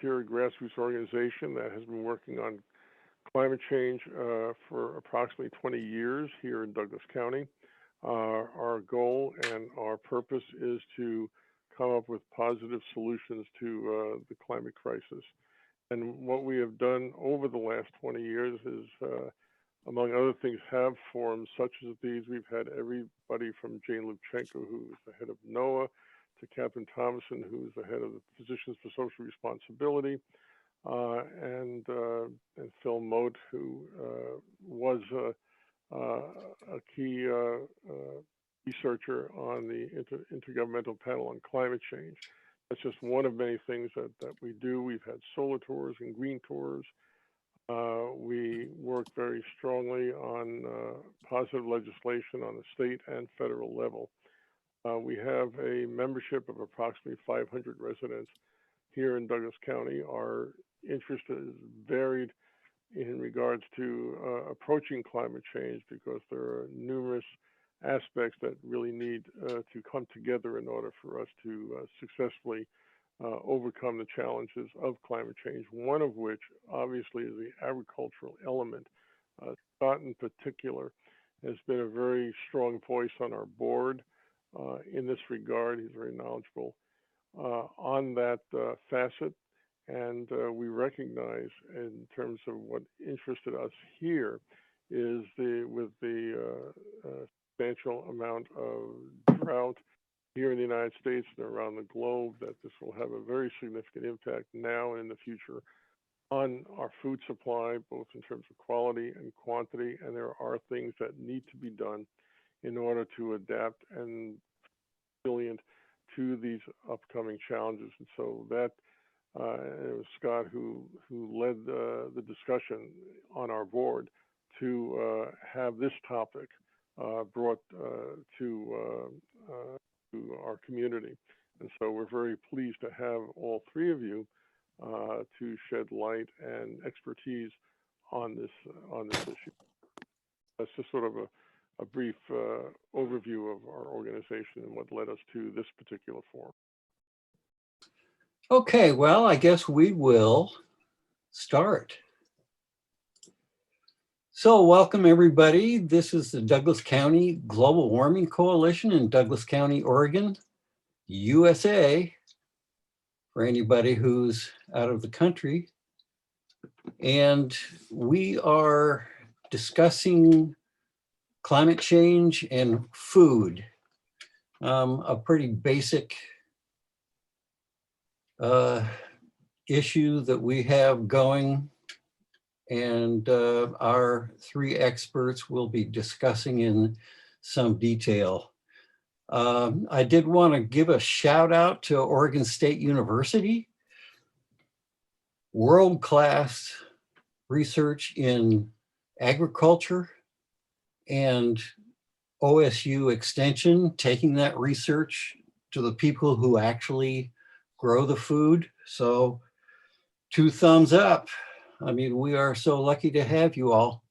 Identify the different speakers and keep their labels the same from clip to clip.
Speaker 1: volunteer grassroots organization that has been working on climate change for approximately 20 years here in Douglas County. Our goal and our purpose is to come up with positive solutions to the climate crisis. And what we have done over the last 20 years is, among other things, have forums such as these. We've had everybody from Jane Lubchenco, who is the head of NOAA, to Catherine Thomason, who is the head of the Physicians for Social Responsibility, and Phil Mote, who was a key researcher on the Intergovernmental Panel on Climate Change. That's just one of many things that we do. We've had solar tours and green tours. We work very strongly on positive legislation on the state and federal level. We have a membership of approximately 500 residents here in Douglas County. Our interest is varied in regards to approaching climate change because there are numerous aspects that really need to come together in order for us to successfully overcome the challenges of climate change, one of which obviously is the agricultural element. Scott in particular has been a very strong voice on our board in this regard. He's very knowledgeable on that facet. And we recognize, in terms of what interested us here, is with the substantial amount of drought here in the United States and around the globe, that this will have a very significant impact now and in the future on our food supply, both in terms of quality and quantity. And there are things that need to be done in order to adapt and be resilient to these upcoming challenges. And so that it was Scott who led the discussion on our board to have this topic brought to our community. And so we're very pleased to have all three of you to shed light and expertise on this issue. That's just sort of a brief overview of our organization and what led us to this particular forum.
Speaker 2: Okay, well, I guess we will start. So welcome everybody. This is the Douglas County Global Warming Coalition in Douglas County, Oregon, USA, for anybody who's out of the country. And we are discussing climate change and food, a pretty basic issue that we have going, and our three experts will be discussing in some detail. I did want to give a shout out to Oregon State University. World-class research in agriculture, and OSU Extension taking that research to the people who actually grow the food. So 2 thumbs up. I mean, we are so lucky to have you all.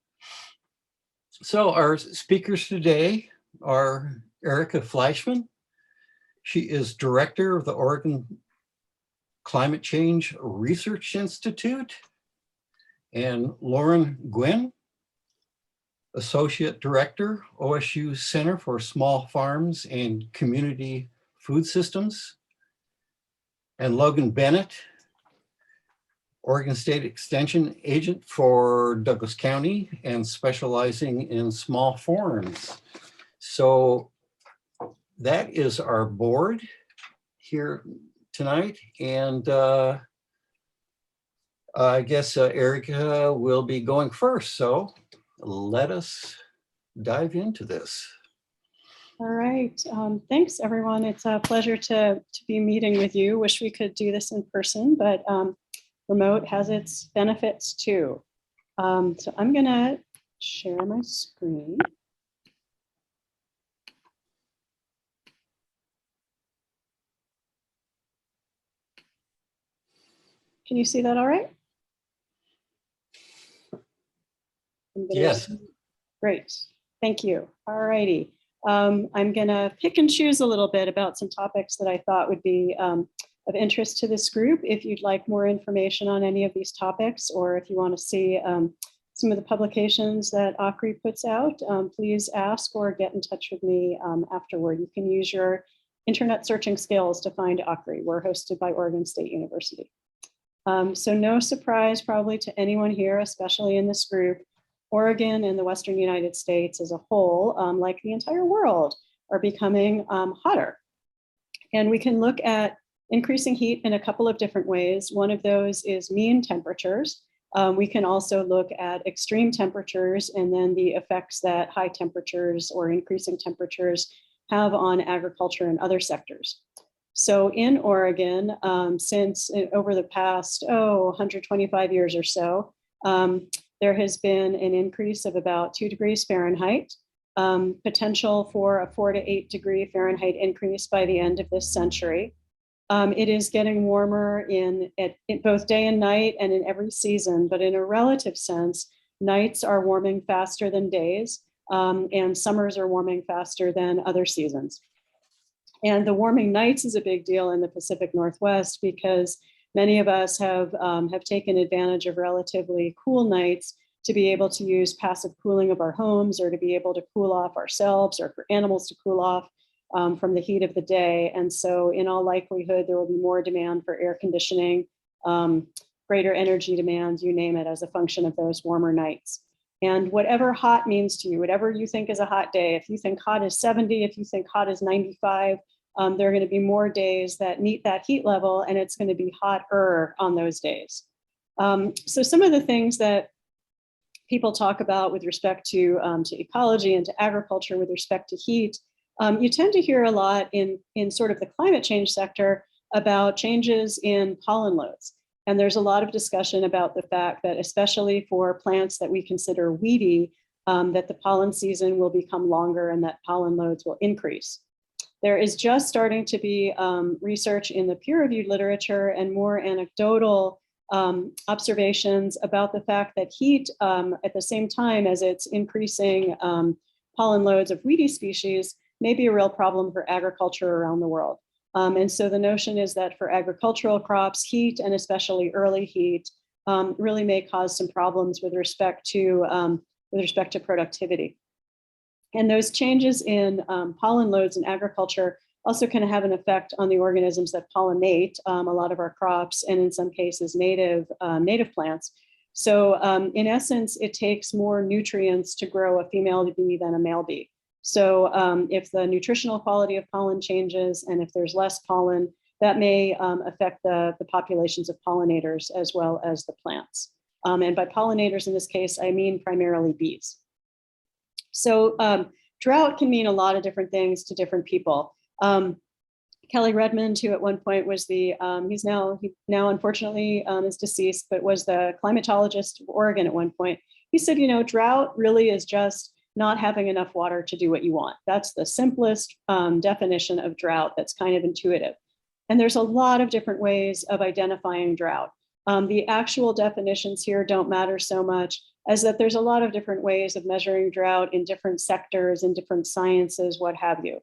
Speaker 2: So our speakers today are Erica Fleishman. She is director of the Oregon Climate Change Research Institute, and Lauren Gwin, associate director, OSU Center for Small Farms and Community Food Systems, and Logan Bennett, Oregon State Extension agent for Douglas County and specializing in small farms. So that is our board here tonight. And I guess Erica will be going first. So let us dive into this.
Speaker 3: All right, thanks everyone. It's a pleasure to be meeting with you. Wish we could do this in person, but remote has its benefits too. So I'm gonna share my screen. Can you see that all right?
Speaker 2: Yes.
Speaker 3: Great, thank you. All righty. I'm gonna pick and choose a little bit about some topics that I thought would be of interest to this group. If you'd like more information on any of these topics, or if you want to see some of the publications that OCRI puts out, please ask or get in touch with me afterward. You can use your internet searching skills to find OCRI. We're hosted by Oregon State University. So no surprise probably to anyone here, especially in this group, Oregon and the Western United States as a whole, like the entire world, are becoming hotter. And we can look at increasing heat in a couple of different ways. One of those is mean temperatures. We can also look at extreme temperatures and then the effects that high temperatures or increasing temperatures have on agriculture and other sectors. So in Oregon, since over the past, 125 years or so, there has been an increase of about 2 degrees Fahrenheit, potential for a 4 to 8 degree Fahrenheit increase by the end of this century. It is getting warmer in both day and night and in every season, but in a relative sense, nights are warming faster than days, and summers are warming faster than other seasons. And the warming nights is a big deal in the Pacific Northwest because many of us have taken advantage of relatively cool nights to be able to use passive cooling of our homes, or to be able to cool off ourselves, or for animals to cool off from the heat of the day. And so in all likelihood, there will be more demand for air conditioning, greater energy demand, you name it, as a function of those warmer nights. And whatever hot means to you, whatever you think is a hot day, if you think hot is 70, if you think hot is 95, there are going to be more days that meet that heat level, and it's going to be hotter on those days. So some of the things that people talk about with respect to ecology and to agriculture with respect to heat, you tend to hear a lot in sort of the climate change sector about changes in pollen loads. And there's a lot of discussion about the fact that, especially for plants that we consider weedy, that the pollen season will become longer and that pollen loads will increase. There is just starting to be research in the peer-reviewed literature and more anecdotal observations about the fact that heat, at the same time as it's increasing pollen loads of weedy species, may be a real problem for agriculture around the world. And so the notion is that for agricultural crops, heat, and especially early heat, really may cause some problems with respect to productivity. And those changes in pollen loads in agriculture also can have an effect on the organisms that pollinate a lot of our crops, and in some cases native plants. So in essence, it takes more nutrients to grow a female bee than a male bee. So if the nutritional quality of pollen changes, and if there's less pollen, that may affect the populations of pollinators as well as the plants. And by pollinators in this case, I mean primarily bees. So drought can mean a lot of different things to different people. Kelly Redmond, who at one point was he now unfortunately is deceased, but was the climatologist of Oregon at one point. He said, drought really is just not having enough water to do what you want. That's the simplest definition of drought that's kind of intuitive. And there's a lot of different ways of identifying drought. The actual definitions here don't matter so much as that there's a lot of different ways of measuring drought in different sectors, in different sciences, what have you.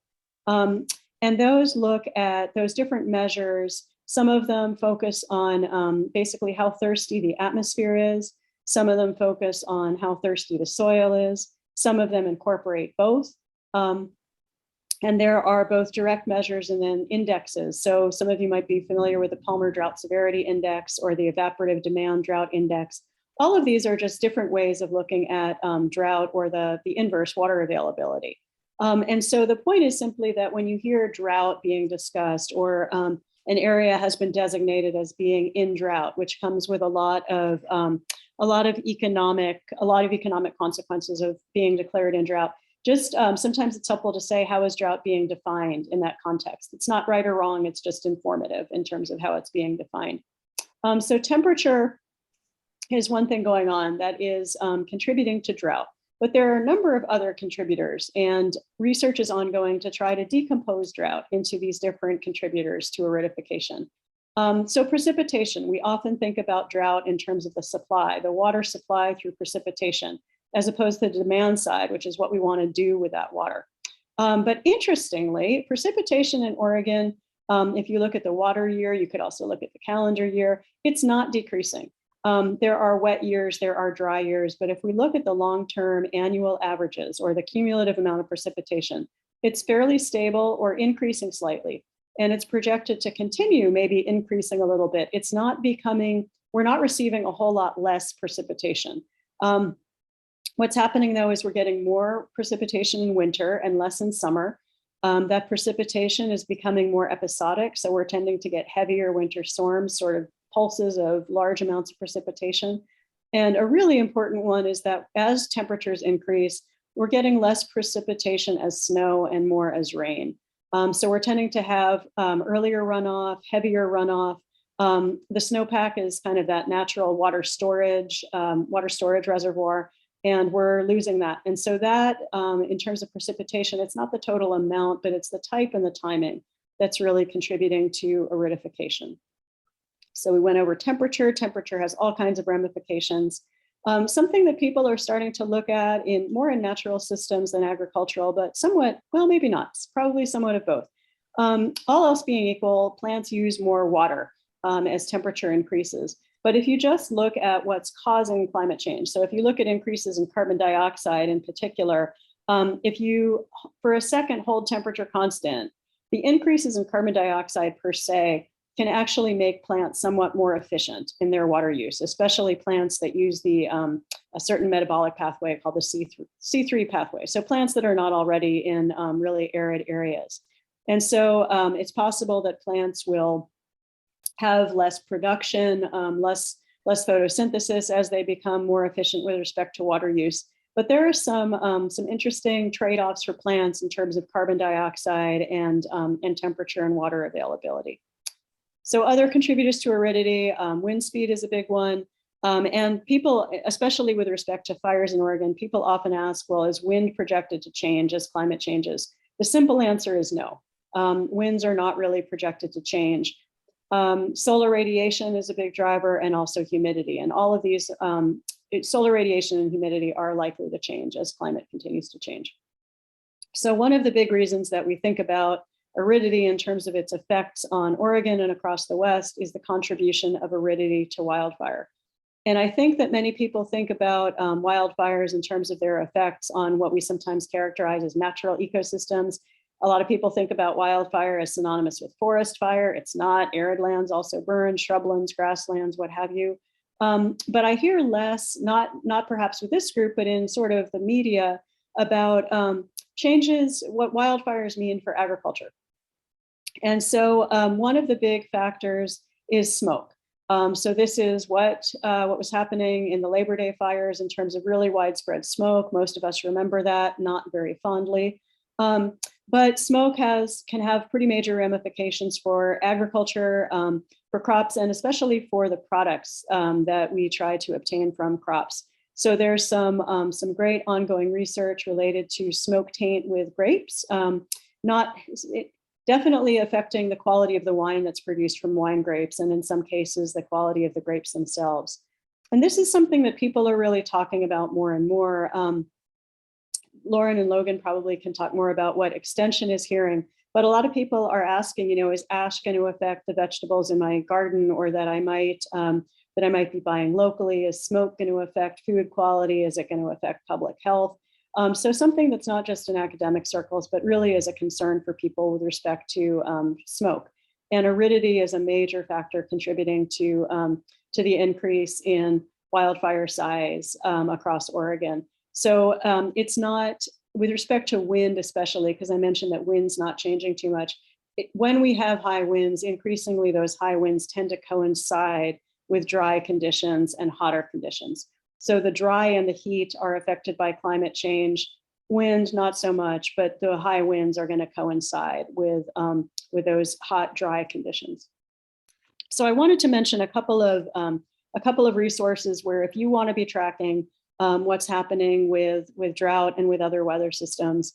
Speaker 3: And those look at those different measures. Some of them focus on basically how thirsty the atmosphere is. Some of them focus on how thirsty the soil is. Some of them incorporate both. And there are both direct measures and then indexes. So some of you might be familiar with the Palmer Drought Severity Index or the Evaporative Demand Drought Index. All of these are just different ways of looking at drought, or the inverse, water availability. And so the point is simply that when you hear drought being discussed, or an area has been designated as being in drought, which comes with a lot of economic consequences of being declared in drought. Just sometimes it's helpful to say, how is drought being defined in that context? It's not right or wrong, it's just informative in terms of how it's being defined. So temperature is one thing going on that is contributing to drought, but there are a number of other contributors, and research is ongoing to try to decompose drought into these different contributors to aridification. So precipitation, we often think about drought in terms of the supply, the water supply through precipitation, as opposed to the demand side, which is what we want to do with that water. But interestingly, precipitation in Oregon If you look at the water year, you could also look at the calendar year. It's not decreasing. There are wet years, there are dry years, but if we look at the long-term annual averages or the cumulative amount of precipitation, it's fairly stable or increasing slightly. And it's projected to continue maybe increasing a little bit. It's not becoming, we're not receiving a whole lot less precipitation. What's happening though is we're getting more precipitation in winter and less in summer. That precipitation is becoming more episodic. So we're tending to get heavier winter storms, sort of pulses of large amounts of precipitation. And a really important one is that as temperatures increase, we're getting less precipitation as snow and more as rain. So we're tending to have earlier runoff, heavier runoff. The snowpack is kind of that natural water storage reservoir, and we're losing that. And so that, in terms of precipitation, it's not the total amount, but it's the type and the timing that's really contributing to aridification. So we went over temperature. Temperature has all kinds of ramifications. Something that people are starting to look at more in natural systems than agricultural, but somewhat, well, maybe not, probably somewhat of both. All else being equal, plants use more water as temperature increases. But if you just look at what's causing climate change, so if you look at increases in carbon dioxide in particular, if you, for a second, hold temperature constant, the increases in carbon dioxide per se can actually make plants somewhat more efficient in their water use, especially plants that use a certain metabolic pathway called the C3 pathway. So plants that are not already in really arid areas. And so it's possible that plants will have less production, less photosynthesis as they become more efficient with respect to water use. But there are some interesting trade-offs for plants in terms of carbon dioxide and temperature and water availability. So other contributors to aridity, wind speed is a big one. And people, especially with respect to fires in Oregon, people often ask, well, is wind projected to change as climate changes? The simple answer is no. Winds are not really projected to change. Solar radiation is a big driver, and also humidity. And all of these, solar radiation and humidity are likely to change as climate continues to change. So one of the big reasons that we think about aridity in terms of its effects on Oregon and across the West is the contribution of aridity to wildfire. And I think that many people think about wildfires in terms of their effects on what we sometimes characterize as natural ecosystems. A lot of people think about wildfire as synonymous with forest fire. It's not. Arid lands also burn, shrublands, grasslands, what have you. But I hear less, not perhaps with this group, but in sort of the media about changes, what wildfires mean for agriculture. And so one of the big factors is smoke. So this is what was happening in the Labor Day fires in terms of really widespread smoke. Most of us remember that, not very fondly. But smoke can have pretty major ramifications for agriculture, for crops, and especially for the products that we try to obtain from crops. So there's some great ongoing research related to smoke taint with grapes, definitely affecting the quality of the wine that's produced from wine grapes, and in some cases, the quality of the grapes themselves. And this is something that people are really talking about more and more. Lauren and Logan probably can talk more about what Extension is hearing, but a lot of people are asking, is ash going to affect the vegetables in my garden, or that I might be buying locally? Is smoke going to affect food quality? Is it going to affect public health? So something that's not just in academic circles, but really is a concern for people with respect to smoke. And aridity is a major factor contributing to the increase in wildfire size across Oregon. So it's not, with respect to wind especially, because I mentioned that wind's not changing too much. When we have high winds, increasingly those high winds tend to coincide with dry conditions and hotter conditions. So the dry and the heat are affected by climate change. Wind, not so much, but the high winds are going to coincide with those hot, dry conditions. So I wanted to mention a couple of resources where, if you want to be tracking what's happening with drought and with other weather systems,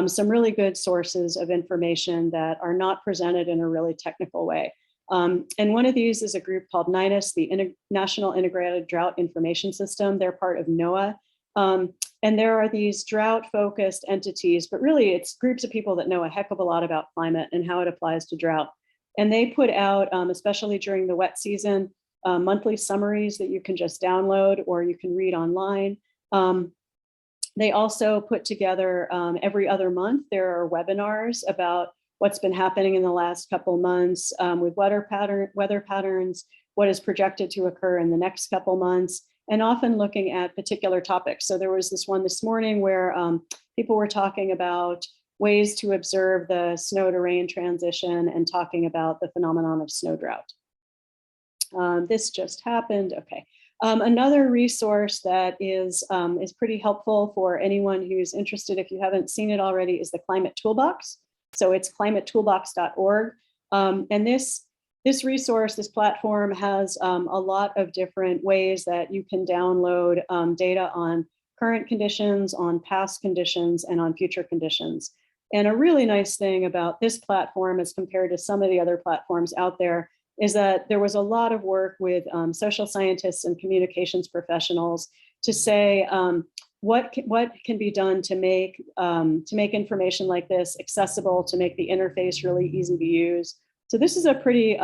Speaker 3: some really good sources of information that are not presented in a really technical way. And one of these is a group called NINUS, the National Integrated Drought Information System. They're part of NOAA. And there are these drought-focused entities, but really it's groups of people that know a heck of a lot about climate and how it applies to drought. And they put out, especially during the wet season, monthly summaries that you can just download or you can read online. They also put together every other month, there are webinars about what's been happening in the last couple months with weather patterns, what is projected to occur in the next couple months, and often looking at particular topics. So there was this one this morning where people were talking about ways to observe the snow to rain transition and talking about the phenomenon of snow drought. This just happened, okay. Another resource that is pretty helpful for anyone who's interested, if you haven't seen it already, is the Climate Toolbox. So it's climatetoolbox.org. And this resource, this platform has a lot of different ways that you can download data on current conditions, on past conditions, and on future conditions. And a really nice thing about this platform as compared to some of the other platforms out there is that there was a lot of work with social scientists and communications professionals to say what can be done to make information like this accessible, to make the interface really easy to use. So this is a pretty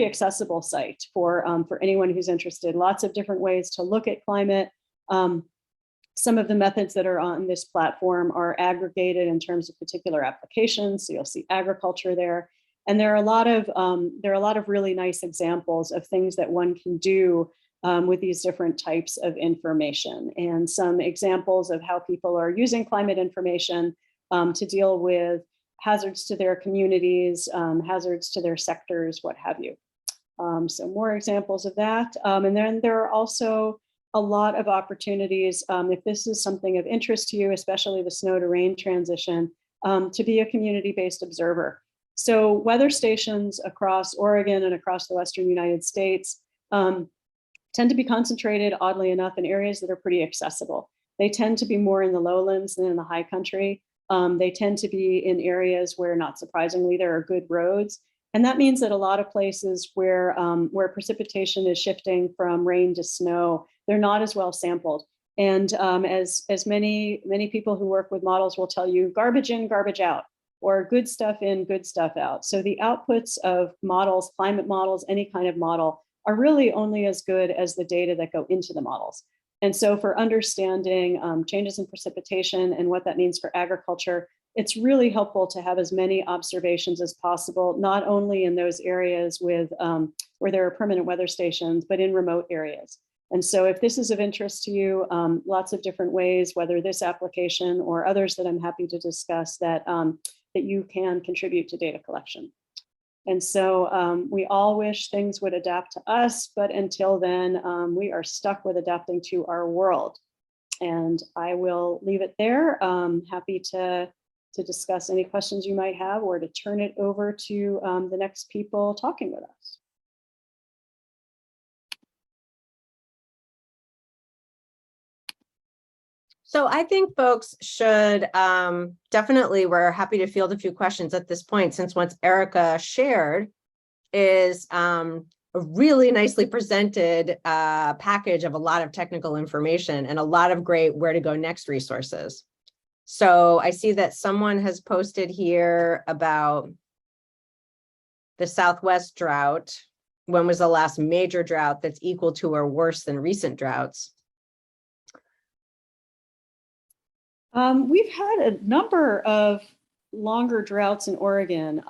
Speaker 3: accessible site for anyone who's interested. Lots of different ways to look at climate. Some of the methods that are on this platform are aggregated in terms of particular applications. So you'll see agriculture there. And there are a lot of really nice examples of things that one can do with these different types of information, and some examples of how people are using climate information to deal with hazards to their communities, hazards to their sectors, what have you. So more examples of that. And then there are also a lot of opportunities, if this is something of interest to you, especially the snow to rain transition, to be a community-based observer. So weather stations across Oregon and across the Western United States tend to be concentrated, oddly enough, in areas that are pretty accessible. They tend to be more in the lowlands than in the high country. They tend to be in areas where, not surprisingly, there are good roads. And that means that a lot of places where precipitation is shifting from rain to snow, they're not as well sampled. And as many people who work with models will tell you, garbage in, garbage out, or good stuff in, good stuff out. So the outputs of models, climate models, any kind of model, are really only as good as the data that go into the models. And so for understanding changes in precipitation and what that means for agriculture, it's really helpful to have as many observations as possible, not only in those areas with where there are permanent weather stations, but in remote areas. And so if this is of interest to you, lots of different ways, whether this application or others that I'm happy to discuss, that you can contribute to data collection. And so we all wish things would adapt to us, but until then, we are stuck with adapting to our world. And I will leave it there. Happy to discuss any questions you might have, or to turn it over to the next people talking with us.
Speaker 4: So I think folks should definitely, we're happy to field a few questions at this point, since what Erica shared is a really nicely presented package of a lot of technical information and a lot of great where to go next resources. So I see that someone has posted here about the Southwest drought. When was the last major drought that's equal to or worse than recent droughts?
Speaker 3: We've had a number of longer droughts in Oregon.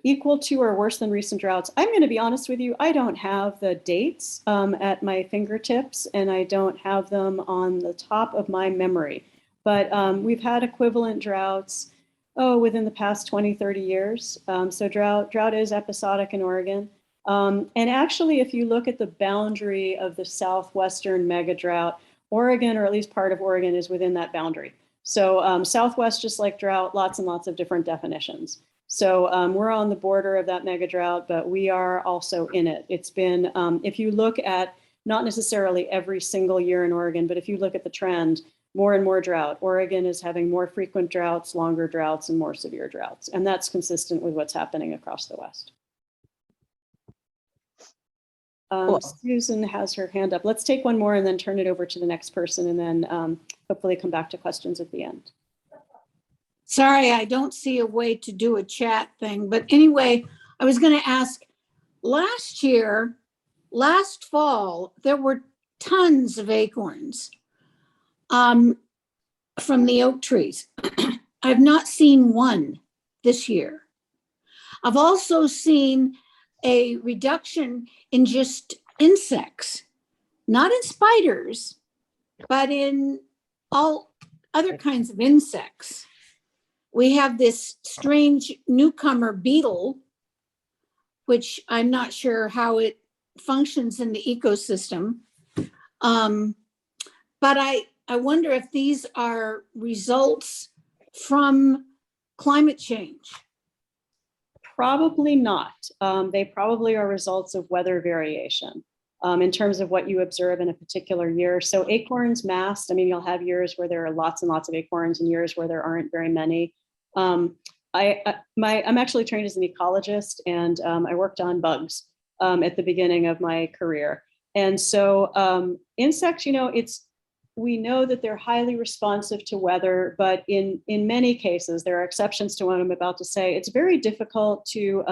Speaker 3: Equal to or worse than recent droughts. I'm going to be honest with you, I don't have the dates at my fingertips, and I don't have them on the top of my memory. But we've had equivalent droughts, within the past 20, 30 years. So drought is episodic in Oregon. And actually, if you look at the boundary of the southwestern mega drought, Oregon, or at least part of Oregon, is within that boundary. So Southwest, just like drought, lots and lots of different definitions. So we're on the border of that mega drought, but we are also in it. It's been, if you look at not necessarily every single year in Oregon, but if you look at the trend, more and more drought. Oregon is having more frequent droughts, longer droughts, and more severe droughts. And that's consistent with what's happening across the West.
Speaker 4: Cool.
Speaker 3: Susan has her hand up. Let's take one more and then turn it over to the next person, and then hopefully come back to questions at the end.
Speaker 5: Sorry, I don't see a way to do a chat thing. But anyway, I was going to ask, last fall, there were tons of acorns from the oak trees. I've not seen one this year. I've also seen a reduction in just insects, not in spiders, but in all other kinds of insects. We have this strange newcomer beetle, which I'm not sure how it functions in the ecosystem. But I wonder if these are results from climate change.
Speaker 3: Probably not. They probably are results of weather variation in terms of what you observe in a particular year. So acorns massed, I mean, you'll have years where there are lots and lots of acorns and years where there aren't very many. I'm actually trained as an ecologist, and I worked on bugs at the beginning of my career. And so insects, we know that they're highly responsive to weather, but in many cases, there are exceptions to what I'm about to say. It's very difficult to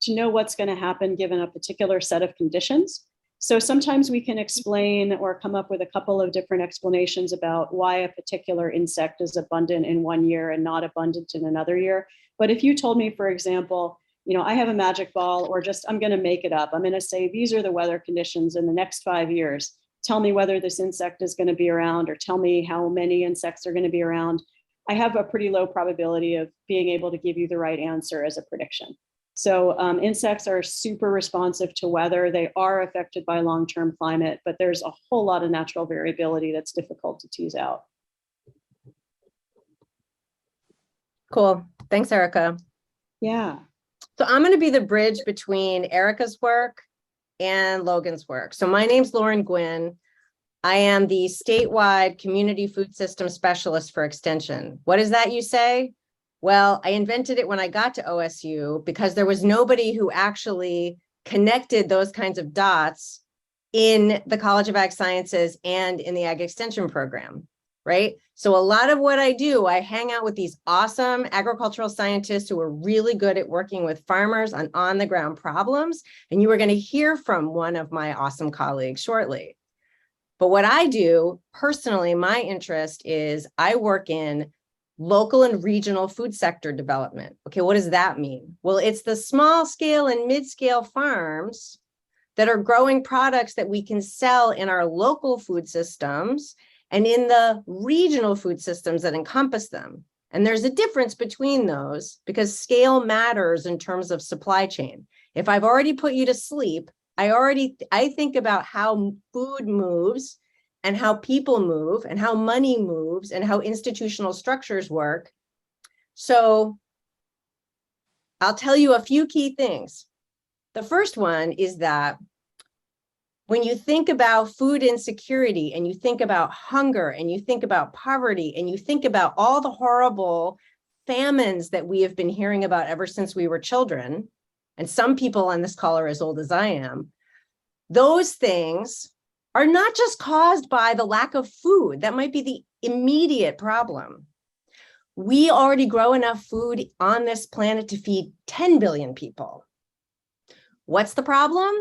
Speaker 3: know what's going to happen given a particular set of conditions. So sometimes we can explain or come up with a couple of different explanations about why a particular insect is abundant in one year and not abundant in another year. But if you told me, for example, I have a magic ball, or just I'm going to make it up. I'm going to say these are the weather conditions in the next 5 years. Tell me whether this insect is going to be around, or tell me how many insects are going to be around. I have a pretty low probability of being able to give you the right answer as a prediction. So insects are super responsive to weather. They are affected by long-term climate, but there's a whole lot of natural variability that's difficult to tease out.
Speaker 4: Cool. Thanks, Erica.
Speaker 3: Yeah.
Speaker 4: So I'm going to be the bridge between Erica's work and Logan's work. So my name's Gwin. I am the statewide community food system specialist for Extension. What is that, you say? Well, I invented it when I got to OSU because there was nobody who actually connected those kinds of dots in the College of Ag Sciences and in the Ag Extension program, right? So a lot of what I do, I hang out with these awesome agricultural scientists who are really good at working with farmers on the ground problems. And you are going to hear from one of my awesome colleagues shortly. But what I do personally, my interest is I work in local and regional food sector development. Okay, what does that mean? Well, it's the small scale and mid-scale farms that are growing products that we can sell in our local food systems and in the regional food systems that encompass them. And there's a difference between those because scale matters in terms of supply chain. If I've already put you to sleep, I think about how food moves and how people move and how money moves and how institutional structures work. So I'll tell you a few key things. The first one is that when you think about food insecurity and you think about hunger and you think about poverty and you think about all the horrible famines that we have been hearing about ever since we were children, and some people on this call are as old as I am, those things are not just caused by the lack of food. That might be the immediate problem. We already grow enough food on this planet to feed 10 billion people. What's the problem?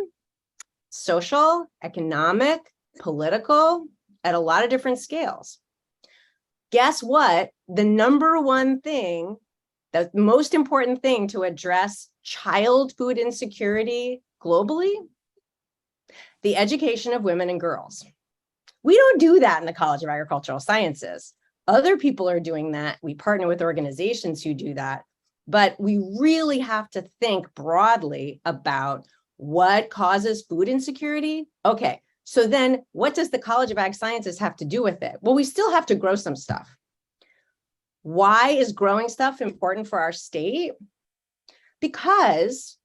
Speaker 4: Social, economic, political, at a lot of different scales. Guess what? The number one thing, the most important thing to address child food insecurity globally, the education of women and girls. We don't do that in the College of Agricultural Sciences. Other people are doing that. We partner with organizations who do that, but we really have to think broadly about what causes food insecurity. Okay, so then what does the College of Ag Sciences have to do with it? Well, we still have to grow some stuff. Why is growing stuff important for our state? Because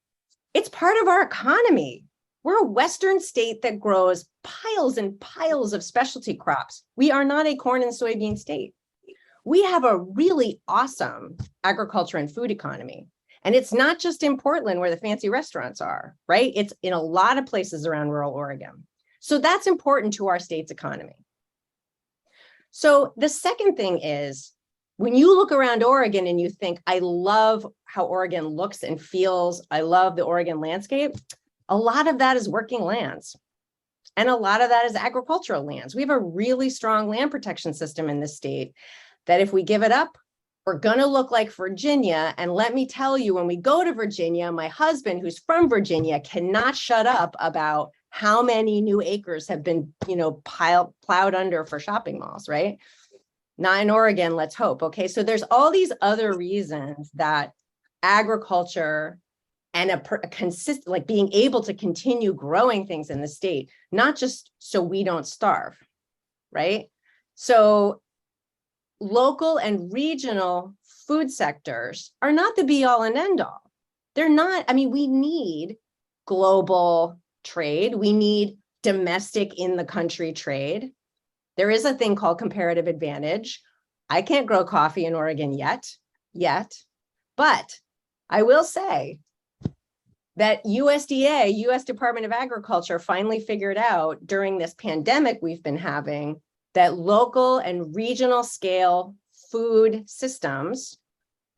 Speaker 4: it's part of our economy. We're a Western state that grows piles and piles of specialty crops. We are not a corn and soybean state. We have a really awesome agriculture and food economy. And it's not just in Portland where the fancy restaurants are, right? It's in a lot of places around rural Oregon. So that's important to our state's economy. So the second thing is when you look around Oregon and you think, I love how Oregon looks and feels, I love the Oregon landscape, a lot of that is working lands. And a lot of that is agricultural lands. We have a really strong land protection system in this state that if we give it up, we're going to look like Virginia. And let me tell you, when we go to Virginia, my husband, who's from Virginia, cannot shut up about how many new acres have been, plowed under for shopping malls, right? Not in Oregon, let's hope. Okay, so there's all these other reasons that agriculture and a consistent, like being able to continue growing things in the state, not just so we don't starve, right? So local and regional food sectors are not the be all and end all. They're not, I mean, we need global trade. We need domestic in the country trade. There is a thing called comparative advantage. I can't grow coffee in Oregon yet, but I will say that USDA, US Department of Agriculture, finally figured out during this pandemic we've been having that local and regional scale food systems,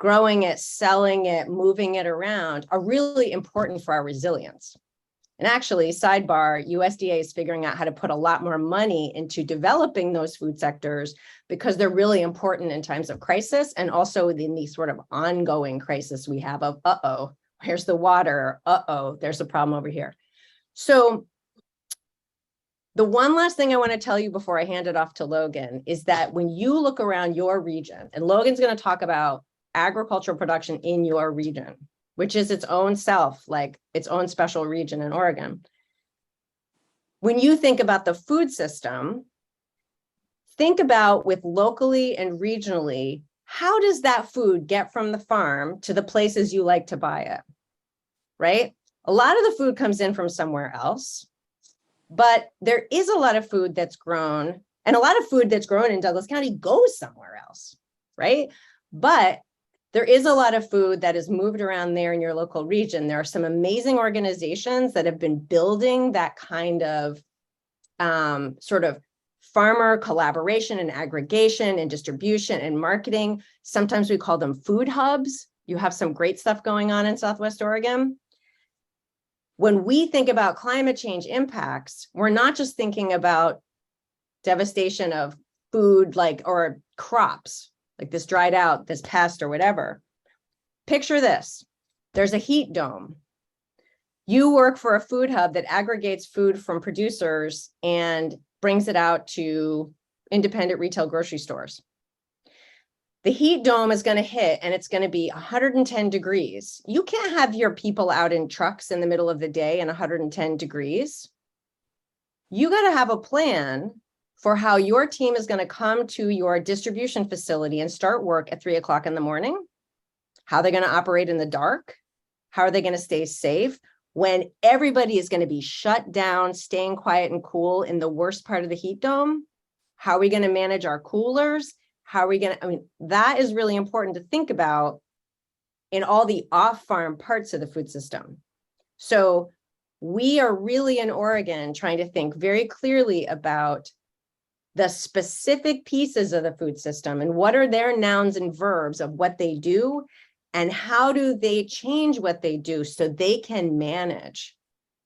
Speaker 4: growing it, selling it, moving it around, are really important for our resilience. And actually, sidebar, USDA is figuring out how to put a lot more money into developing those food sectors because they're really important in times of crisis and also in the sort of ongoing crisis we have of, uh-oh, here's the water, uh-oh, there's a problem over here. So the one last thing I want to tell you before I hand it off to Logan is that when you look around your region, and Logan's going to talk about agricultural production in your region, which is its own self, like its own special region in Oregon. When you think about the food system, think about with locally and regionally, how does that food get from the farm to the places you like to buy it, right? A lot of the food comes in from somewhere else, but there is a lot of food that's grown, and a lot of food that's grown in Douglas County goes somewhere else, right? But there is a lot of food that is moved around there in your local region. There are some amazing organizations that have been building that kind of sort of farmer collaboration and aggregation and distribution and marketing. Sometimes we call them food hubs. You have some great stuff going on in Southwest Oregon. When we think about climate change impacts, we're not just thinking about devastation of food or crops, like this dried out, this pest or whatever. Picture this. There's a heat dome. You work for a food hub that aggregates food from producers and brings it out to independent retail grocery stores. The heat dome is going to hit and it's going to be 110 degrees. You can't have your people out in trucks in the middle of the day in 110 degrees. You got to have a plan for how your team is going to come to your distribution facility and start work at 3 o'clock in the morning, how they're going to operate in the dark, how are they going to stay safe when everybody is going to be shut down, staying quiet and cool in the worst part of the heat dome. How are we going to manage our coolers? How are we going to, that is really important to think about in all the off-farm parts of the food system. So we are really in Oregon trying to think very clearly about the specific pieces of the food system and what are their nouns and verbs of what they do and how do they change what they do so they can manage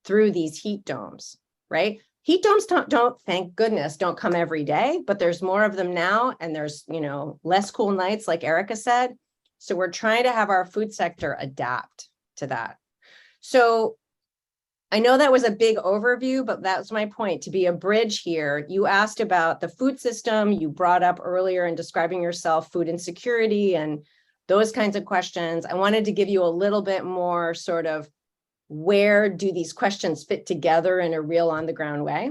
Speaker 4: through these heat domes, right? Heat domes don't, thank goodness, don't come every day, but there's more of them now and there's, less cool nights like Erica said. So we're trying to have our food sector adapt to that. So I know that was a big overview, but that's my point, to be a bridge here. You asked about the food system. You brought up earlier in describing yourself food insecurity and those kinds of questions. I wanted to give you a little bit more sort of where do these questions fit together in a real on the ground way.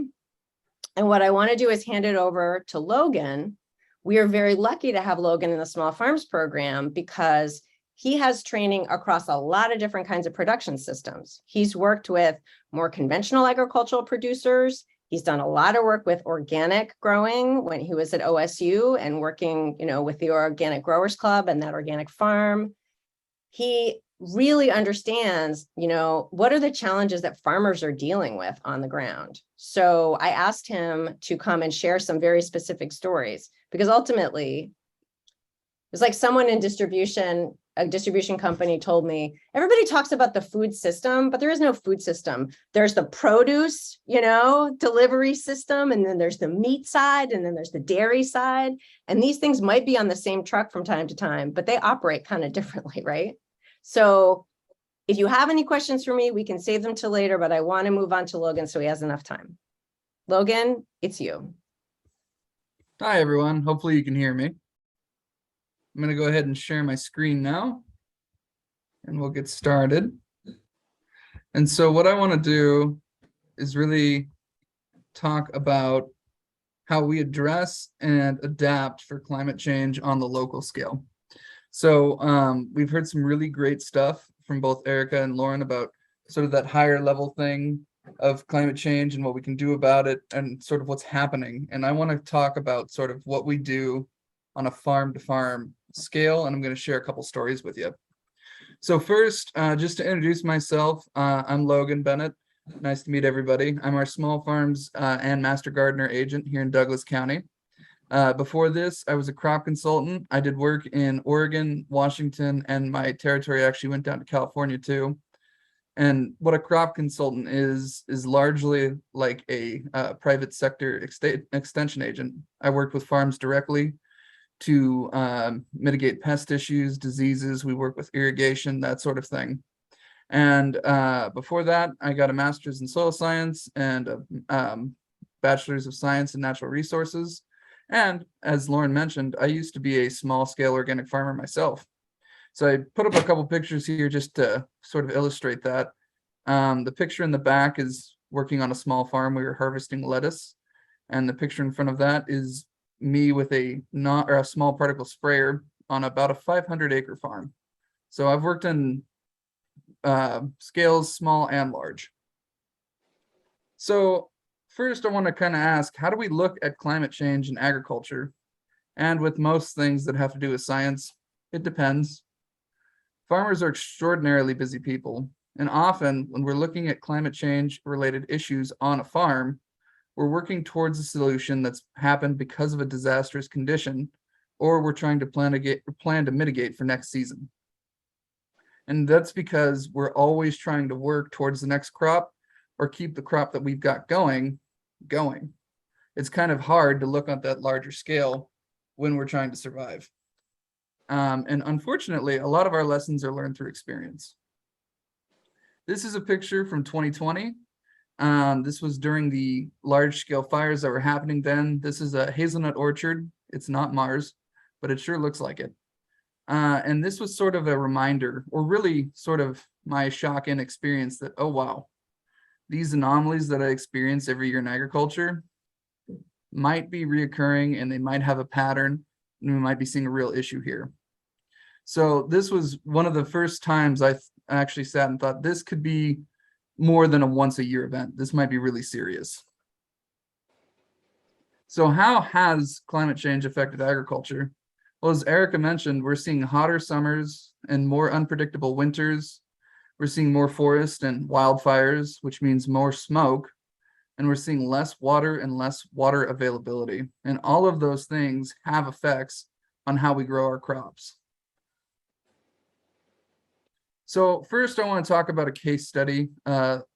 Speaker 4: And what I want to do is hand it over to Logan. We are very lucky to have Logan in the Small Farms program because he has training across a lot of different kinds of production systems. He's worked with more conventional agricultural producers. He's done a lot of work with organic growing when he was at OSU and working, with the Organic Growers Club and that organic farm. He really understands, what are the challenges that farmers are dealing with on the ground. So I asked him to come and share some very specific stories because ultimately, It's like someone in distribution, a distribution company told me, everybody talks about the food system, but there is no food system. There's the produce, delivery system, and then there's the meat side, and then there's the dairy side. And these things might be on the same truck from time to time, but they operate kind of differently, right? So if you have any questions for me, we can save them till later, but I want to move on to Logan so he has enough time. Logan, it's you.
Speaker 6: Hi, everyone. Hopefully you can hear me. I'm going to go ahead and share my screen now, and we'll get started. And so what I want to do is really talk about how we address and adapt for climate change on the local scale. So we've heard some really great stuff from both Erica and Lauren about sort of that higher level thing of climate change and what we can do about it and sort of what's happening. And I want to talk about sort of what we do on a farm to farm scale, and I'm going to share a couple stories with you. So first, just to introduce myself, I'm Logan Bennett. Nice to meet everybody. I'm our small farms and master gardener agent here in Douglas County. Before this, I was a crop consultant. I did work in Oregon, Washington, and my territory actually went down to California too. And what a crop consultant is largely like a private sector extension agent. I worked with farms directly to mitigate pest issues, diseases. We work with irrigation, that sort of thing. And before that, I got a master's in soil science and a bachelor's of science in natural resources. And as Lauren mentioned, I used to be a small scale organic farmer myself. So I put up a couple pictures here just to sort of illustrate that. The picture in the back is working on a small farm. We were harvesting lettuce. And the picture in front of that is me with a small particle sprayer on about a 500-acre farm. So I've worked in scales small and large. So first I want to kind of ask, how do we look at climate change in agriculture? And with most things that have to do with science, it depends. Farmers are extraordinarily busy people, and often when we're looking at climate change related issues on a farm, we're working towards a solution that's happened because of a disastrous condition, or we're trying to plan to mitigate for next season. And that's because we're always trying to work towards the next crop or keep the crop that we've got going. It's kind of hard to look at that larger scale when we're trying to survive. And unfortunately, a lot of our lessons are learned through experience. This is a picture from 2020. This was during the large scale fires that were happening then. This is a hazelnut orchard. It's not Mars, but it sure looks like it. And this was sort of a reminder, or really sort of my shock and experience that, oh, wow, these anomalies that I experience every year in agriculture might be reoccurring, and they might have a pattern, and we might be seeing a real issue here. So this was one of the first times I actually sat and thought this could be more than a once a year event. This might be really serious. So how has climate change affected agriculture? Well, as Erica mentioned, we're seeing hotter summers and more unpredictable winters. We're seeing more forest and wildfires, which means more smoke. And we're seeing less water and less water availability. And all of those things have effects on how we grow our crops. So first, I want to talk about a case study,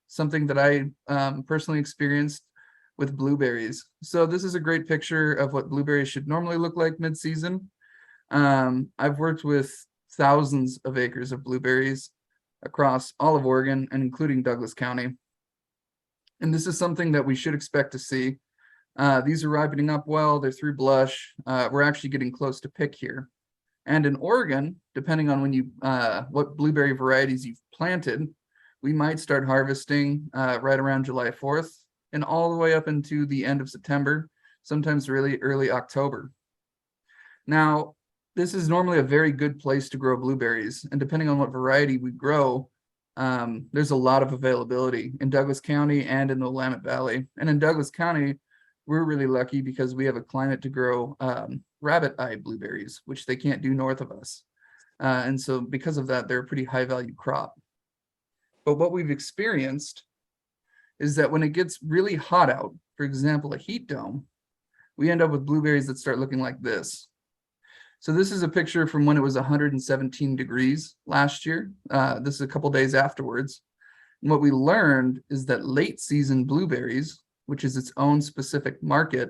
Speaker 6: something that I personally experienced with blueberries. So this is a great picture of what blueberries should normally look like mid-season. I've worked with thousands of acres of blueberries across all of Oregon and including Douglas County. And this is something that we should expect to see. These are ripening up well, they're through blush. We're actually getting close to pick here. And in Oregon, depending on when you what blueberry varieties you've planted, we might start harvesting right around July 4th and all the way up into the end of September, sometimes really early October. Now, this is normally a very good place to grow blueberries, and depending on what variety we grow, there's a lot of availability in Douglas County and in the Willamette Valley. And in Douglas County, we're really lucky because we have a climate to grow rabbit-eye blueberries, which they can't do north of us. And so because of that, they're a pretty high value crop. But what we've experienced is that when it gets really hot out, for example, a heat dome, we end up with blueberries that start looking like this. So this is a picture from when it was 117 degrees last year. This is a couple days afterwards. And what we learned is that late season blueberries, which is its own specific market,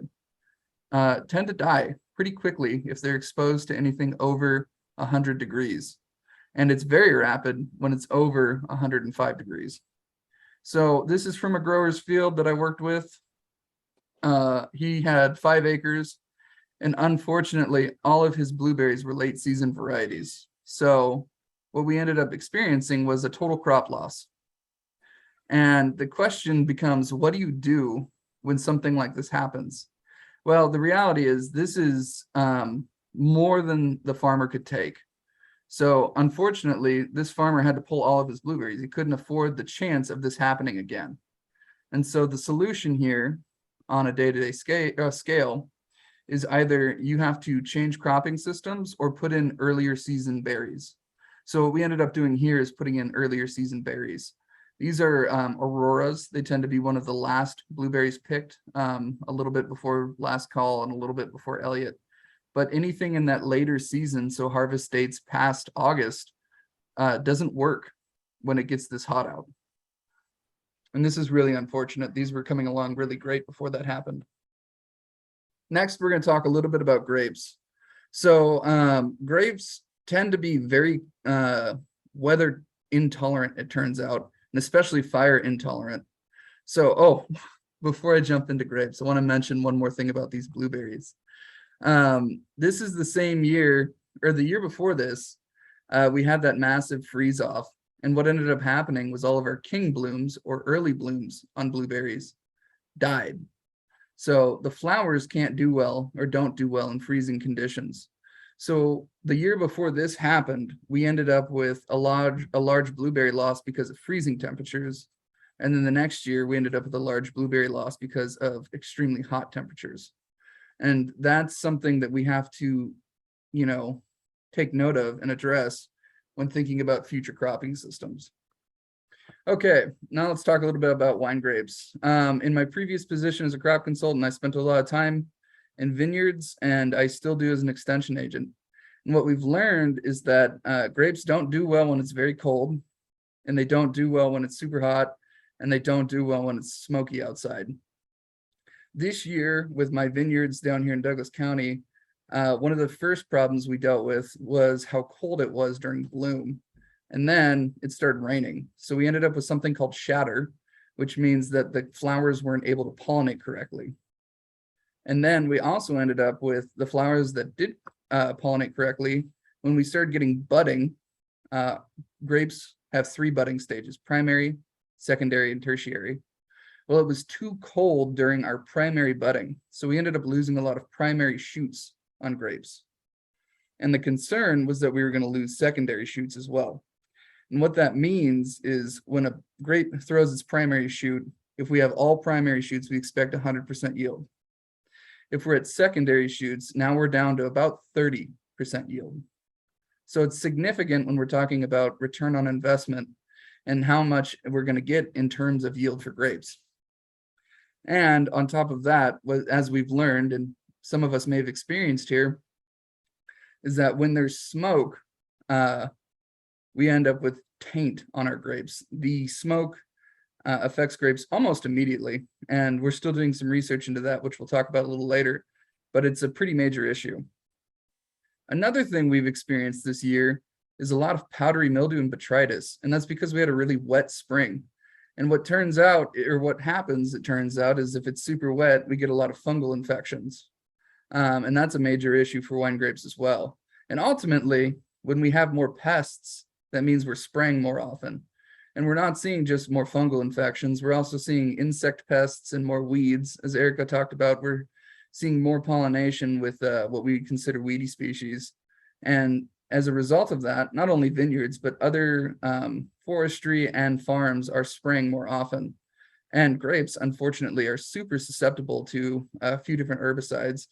Speaker 6: tend to die pretty quickly if they're exposed to anything over 100 degrees. And it's very rapid when it's over 105 degrees. So this is from a grower's field that I worked with. He had 5 acres, and unfortunately, all of his blueberries were late season varieties. So what we ended up experiencing was a total crop loss. And the question becomes, what do you do when something like this happens? Well, the reality is this is more than the farmer could take. So unfortunately, this farmer had to pull all of his blueberries. He couldn't afford the chance of this happening again. And so the solution here on a day-to-day scale is either you have to change cropping systems or put in earlier season berries. So what we ended up doing here is putting in earlier season berries. These are auroras. They tend to be one of the last blueberries picked, a little bit before last call and a little bit before Elliott. But anything in that later season, so harvest dates past August, doesn't work when it gets this hot out. And this is really unfortunate. These were coming along really great before that happened. Next, we're going to talk a little bit about grapes. So grapes tend to be very weather intolerant, it turns out, and especially fire intolerant. So, before I jump into grapes, I want to mention one more thing about these blueberries. This is the same year, or the year before this, we had that massive freeze off. And what ended up happening was all of our king blooms or early blooms on blueberries died. So the flowers can't do well or don't do well in freezing conditions. So the year before this happened, we ended up with a large blueberry loss because of freezing temperatures. And then the next year we ended up with a large blueberry loss because of extremely hot temperatures. And that's something that we have to, take note of and address when thinking about future cropping systems. Okay, now let's talk a little bit about wine grapes. In my previous position as a crop consultant, I spent a lot of time in vineyards, and I still do as an extension agent. And what we've learned is that grapes don't do well when it's very cold, and they don't do well when it's super hot, and they don't do well when it's smoky outside. This year, with my vineyards down here in Douglas County, one of the first problems we dealt with was how cold it was during bloom. And then it started raining. So we ended up with something called shatter, which means that the flowers weren't able to pollinate correctly. And then we also ended up with the flowers that did pollinate correctly. When we started getting budding, grapes have 3 budding stages: primary, secondary, and tertiary. Well, it was too cold during our primary budding. So we ended up losing a lot of primary shoots on grapes. And the concern was that we were going to lose secondary shoots as well. And what that means is when a grape throws its primary shoot, if we have all primary shoots, we expect 100% yield. If we're at secondary shoots, now we're down to about 30% yield. So it's significant when we're talking about return on investment and how much we're going to get in terms of yield for grapes. And on top of that, as we've learned, and some of us may have experienced here, is that when there's smoke, we end up with taint on our grapes. The smoke affects grapes almost immediately, and we're still doing some research into that, which we'll talk about a little later, but it's a pretty major issue. Another thing we've experienced this year is a lot of powdery mildew and botrytis, and that's because we had a really wet spring. And what turns out, or what happens, it turns out, is if it's super wet, we get a lot of fungal infections. And that's a major issue for wine grapes as well. And ultimately, when we have more pests, that means we're spraying more often. And we're not seeing just more fungal infections, we're also seeing insect pests and more weeds. As Erica talked about, we're seeing more pollination with what we consider weedy species. And as a result of that, not only vineyards, but other forestry and farms are spraying more often. And grapes, unfortunately, are super susceptible to a few different herbicides.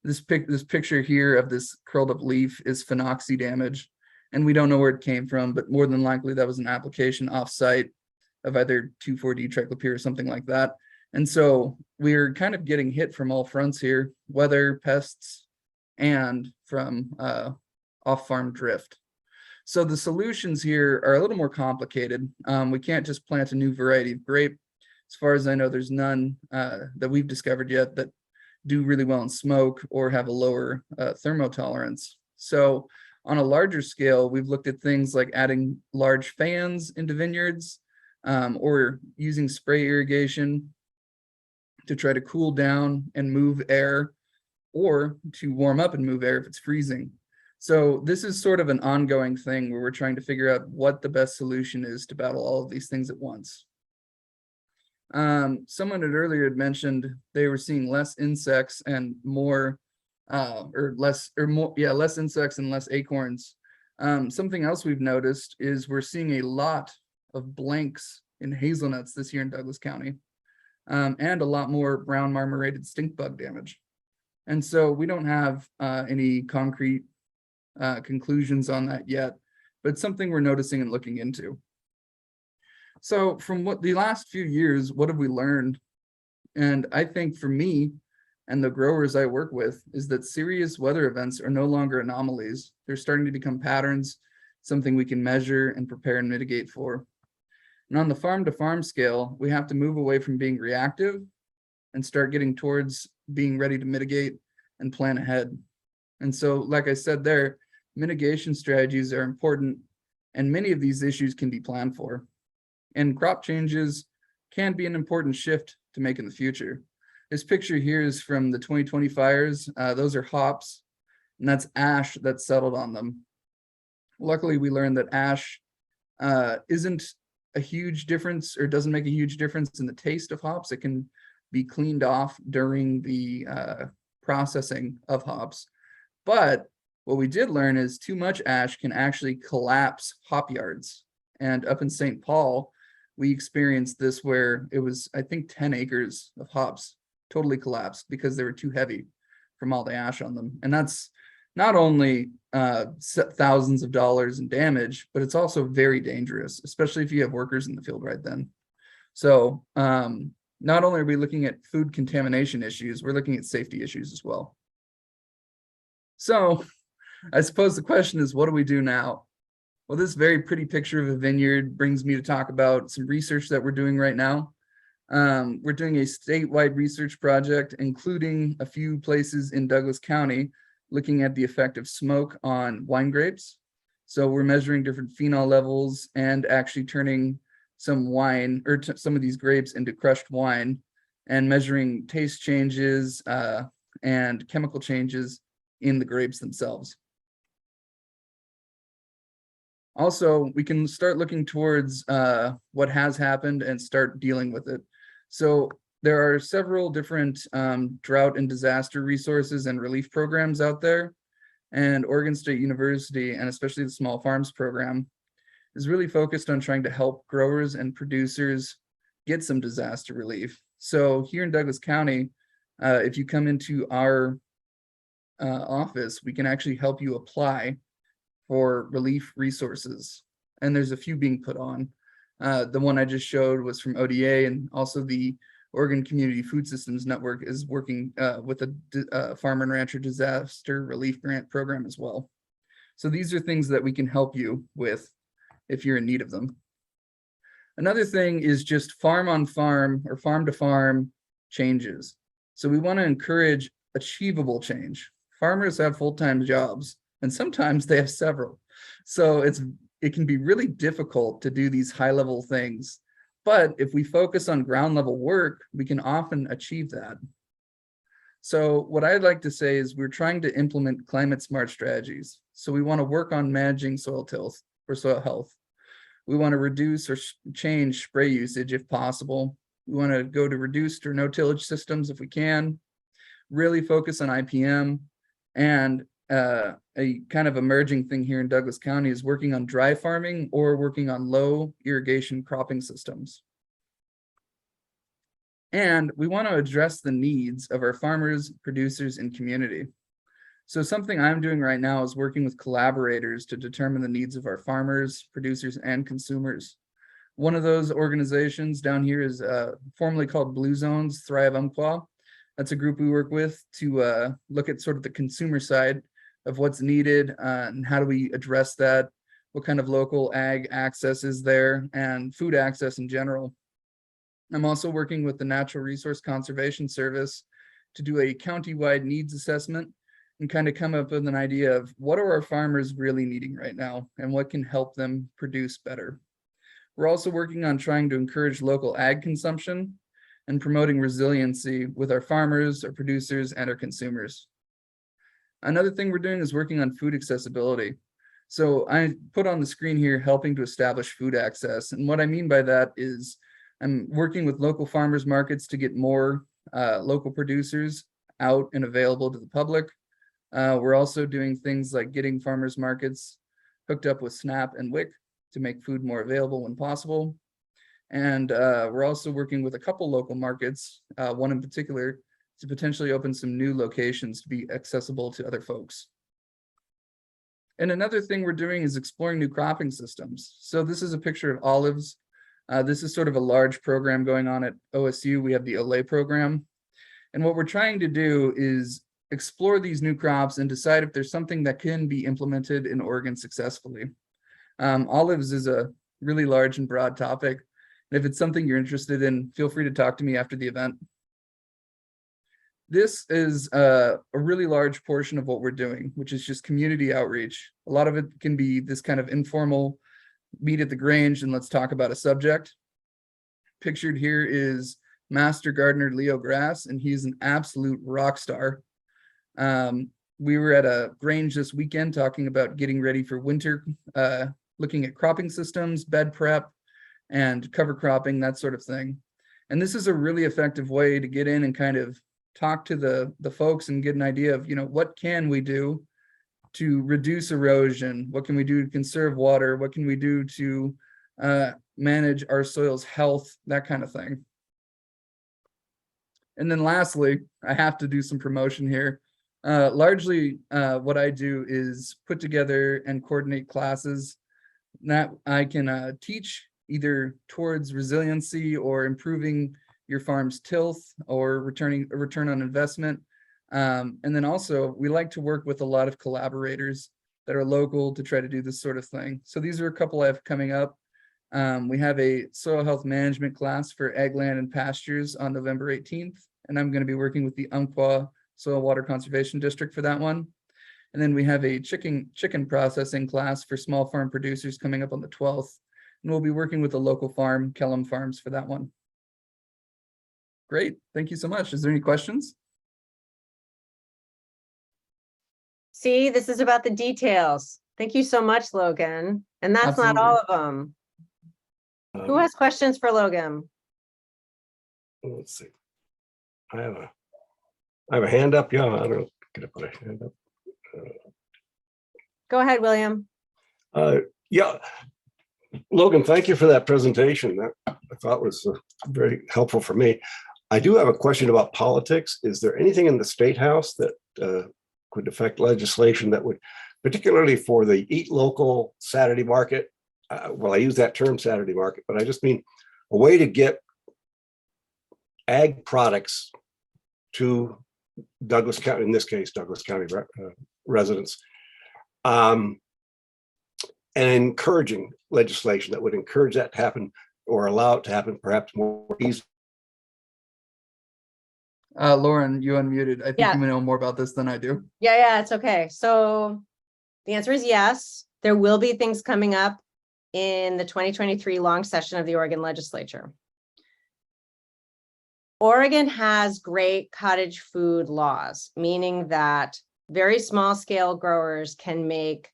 Speaker 6: This picture here of this curled up leaf is phenoxy damage, and we don't know where it came from, but more than likely that was an application off-site of either 2,4-D-triclopyr or something like that. And so we're kind of getting hit from all fronts here: weather, pests, and from off-farm drift. So the solutions here are a little more complicated. We can't just plant a new variety of grape. As far as I know, there's none that we've discovered yet that do really well in smoke or have a lower thermotolerance. So on a larger scale, we've looked at things like adding large fans into vineyards or using spray irrigation to try to cool down and move air, or to warm up and move air if it's freezing. So this is sort of an ongoing thing where we're trying to figure out what the best solution is to battle all of these things at once. Someone had mentioned they were seeing less insects and more, less insects and less acorns. Something else we've noticed is we're seeing a lot of blanks in hazelnuts this year in Douglas County, and a lot more brown marmorated stink bug damage. And so we don't have any concrete conclusions on that yet, but it's something we're noticing and looking into. So from what the last few years, what have we learned? And I think for me and the growers I work with is that serious weather events are no longer anomalies. They're starting to become patterns, something we can measure and prepare and mitigate for. And on the farm to farm scale, we have to move away from being reactive and start getting towards being ready to mitigate and plan ahead. And so, like I said there, mitigation strategies are important, and many of these issues can be planned for. And crop changes can be an important shift to make in the future. This picture here is from the 2020 fires. Those are hops, and that's ash that settled on them. Luckily, we learned that ash isn't a huge difference, or doesn't make a huge difference in the taste of hops. It can be cleaned off during the processing of hops. But what we did learn is too much ash can actually collapse hop yards. And up in St. Paul, we experienced this where it was, I think, 10 acres of hops totally collapsed because they were too heavy from all the ash on them. And that's not only thousands of dollars in damage, but it's also very dangerous, especially if you have workers in the field right then. So not only are we looking at food contamination issues, we're looking at safety issues as well. So I suppose the question is, what do we do now? Well, this very pretty picture of a vineyard brings me to talk about some research that we're doing right now. We're doing a statewide research project, including a few places in Douglas County, looking at the effect of smoke on wine grapes. So we're measuring different phenol levels and actually turning some wine, or some of these grapes, into crushed wine, and measuring taste changes and chemical changes in the grapes themselves. Also, we can start looking towards what has happened and start dealing with it. So there are several different drought and disaster resources and relief programs out there. And Oregon State University, and especially the Small Farms Program, is really focused on trying to help growers and producers get some disaster relief. So here in Douglas County, if you come into our office, we can actually help you apply for relief resources. And there's a few being put on. The one I just showed was from ODA, and also the Oregon Community Food Systems Network is working with a Farmer and Rancher Disaster Relief Grant Program as well. So these are things that we can help you with if you're in need of them. Another thing is just farm on farm or farm to farm changes. So we want to encourage achievable change. Farmers have full-time jobs, and sometimes they have several. So it can be really difficult to do these high-level things. But if we focus on ground level work, we can often achieve that. So what I'd like to say is we're trying to implement climate smart strategies. So we want to work on managing soil tilth or soil health. We want to reduce or change spray usage if possible. We want to go to reduced or no tillage systems if we can. Really focus on IPM. And a kind of emerging thing here in Douglas County is working on dry farming or working on low irrigation cropping systems. And we want to address the needs of our farmers, producers, and community. So something I'm doing right now is working with collaborators to determine the needs of our farmers, producers, and consumers. One of those organizations down here is formerly called Blue Zones Thrive Umpqua. That's a group we work with to look at sort of the consumer side of what's needed and how do we address that, what kind of local ag access is there, and food access in general. I'm also working with the Natural Resource Conservation Service to do a county-wide needs assessment and kind of come up with an idea of what are our farmers really needing right now and what can help them produce better. We're also working on trying to encourage local ag consumption and promoting resiliency with our farmers, our producers, and our consumers. Another thing we're doing is working on food accessibility. So I put on the screen here, helping to establish food access. And what I mean by that is I'm working with local farmers markets to get more local producers out and available to the public. We're also doing things like getting farmers markets hooked up with SNAP and WIC to make food more available when possible. And we're also working with a couple local markets, one in particular, to potentially open some new locations to be accessible to other folks. And another thing we're doing is exploring new cropping systems. So this is a picture of olives. This is sort of a large program going on at OSU. We have the Olay program. And what we're trying to do is explore these new crops and decide if there's something that can be implemented in Oregon successfully. Olives is a really large and broad topic. And if it's something you're interested in, feel free to talk to me after the event. This is a really large portion of what we're doing, which is just community outreach. A lot of it can be this kind of informal meet at the Grange and let's talk about a subject. Pictured here is Master Gardener Leo Grass, and he's an absolute rock star. We were at a Grange this weekend talking about getting ready for winter, looking at cropping systems, bed prep, and cover cropping, that sort of thing. And this is a really effective way to get in and kind of talk to the folks and get an idea of, what can we do to reduce erosion? What can we do to conserve water? What can we do to manage our soil's health? That kind of thing. And then lastly, I have to do some promotion here. Largely, what I do is put together and coordinate classes that I can teach either towards resiliency or improving your farm's tilth or return on investment. And then also we like to work with a lot of collaborators that are local to try to do this sort of thing. So these are a couple I have coming up. We have a soil health management class for ag land and pastures on November 18th. And I'm going to be working with the Umpqua Soil Water Conservation District for that one. And then we have a chicken processing class for small farm producers coming up on the 12th. And we'll be working with a local farm, Kellum Farms, for that one. Great, thank you so much. Is there any questions?
Speaker 4: See, this is about the details. Thank you so much, Logan. And that's not all of them. Who has questions for Logan?
Speaker 7: Let's see. I have a hand up. Yeah, I don't get to put a hand up.
Speaker 4: Go ahead, William.
Speaker 7: Yeah, Logan, thank you for that presentation. That I thought was very helpful for me. I do have a question about politics. Is there anything in the State House that could affect legislation that would, particularly for the Eat Local Saturday market? Well, I use that term Saturday market, but I just mean a way to get ag products to Douglas County, in this case, Douglas County residents, and encouraging legislation that would encourage that to happen or allow it to happen perhaps more easily.
Speaker 6: Lauren, you unmuted. I think
Speaker 4: Yeah.
Speaker 6: you know more about this than I do.
Speaker 4: Yeah, it's okay. So the answer is yes. There will be things coming up in the 2023 long session of the Oregon legislature. Oregon has great cottage food laws, meaning that very small scale growers can make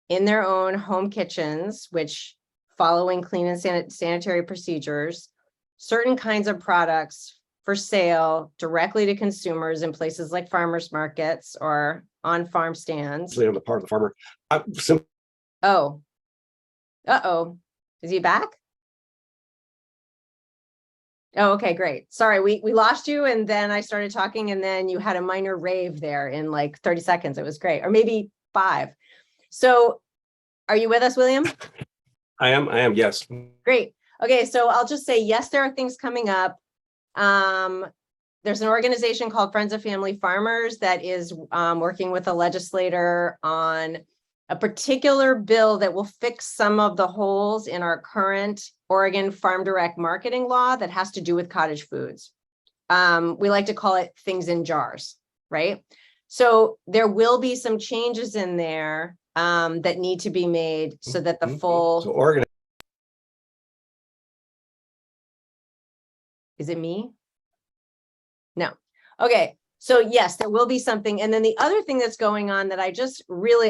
Speaker 4: in their own home kitchens, which following clean and sanitary procedures, certain kinds of products for sale directly to consumers in places like farmers markets or on farm stands.
Speaker 7: On the part of the farmer.
Speaker 4: Oh, uh-oh, is he back? Oh, okay, great. Sorry, we lost you and then I started talking and then you had a minor rave there in like 30 seconds. It was great, or maybe 5. So are you with us, William?
Speaker 7: I am, yes.
Speaker 4: Great. Okay, so I'll just say, yes, there are things coming up. there's an organization called Friends of Family Farmers that is working with a legislator on a particular bill that will fix some of the holes in our current Oregon Farm Direct marketing law that has to do with cottage foods. We like to call it things in jars, right? So there will be some changes in there that need to be made so that the full.
Speaker 7: So Oregon.
Speaker 4: Is it me? No. Okay. So yes, there will be something. And then the other thing that's going on that I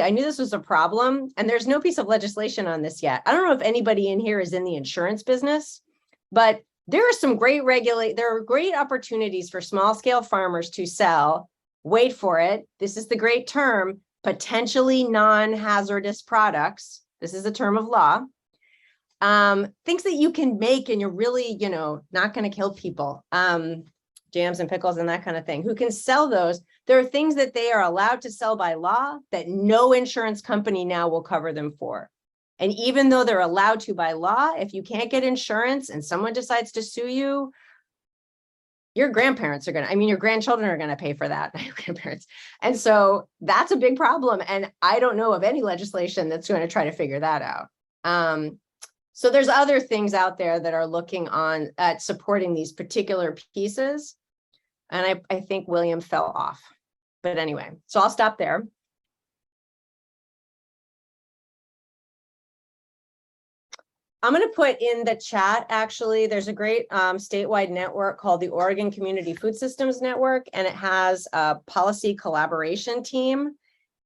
Speaker 4: knew this was a problem, and there's no piece of legislation on this yet. I don't know if anybody in here is in the insurance business, but there are some great there are great opportunities for small scale farmers to sell, wait for it, this is the great term, potentially non-hazardous products. This is a term of law. Things that you can make and you're really, not going to kill people. Jams and pickles and that kind of thing, who can sell those. There are things that they are allowed to sell by law that no insurance company now will cover them for. And even though they're allowed to by law, if you can't get insurance and someone decides to sue you, your grandparents are your grandchildren are going to pay for that, your grandparents. And so that's a big problem. And I don't know of any legislation that's going to try to figure that out. So there's other things out there that are looking at supporting these particular pieces. And I think William fell off. But anyway, so I'll stop there. I'm going to put in the chat, actually, there's a great statewide network called the Oregon Community Food Systems Network, and it has a policy collaboration team,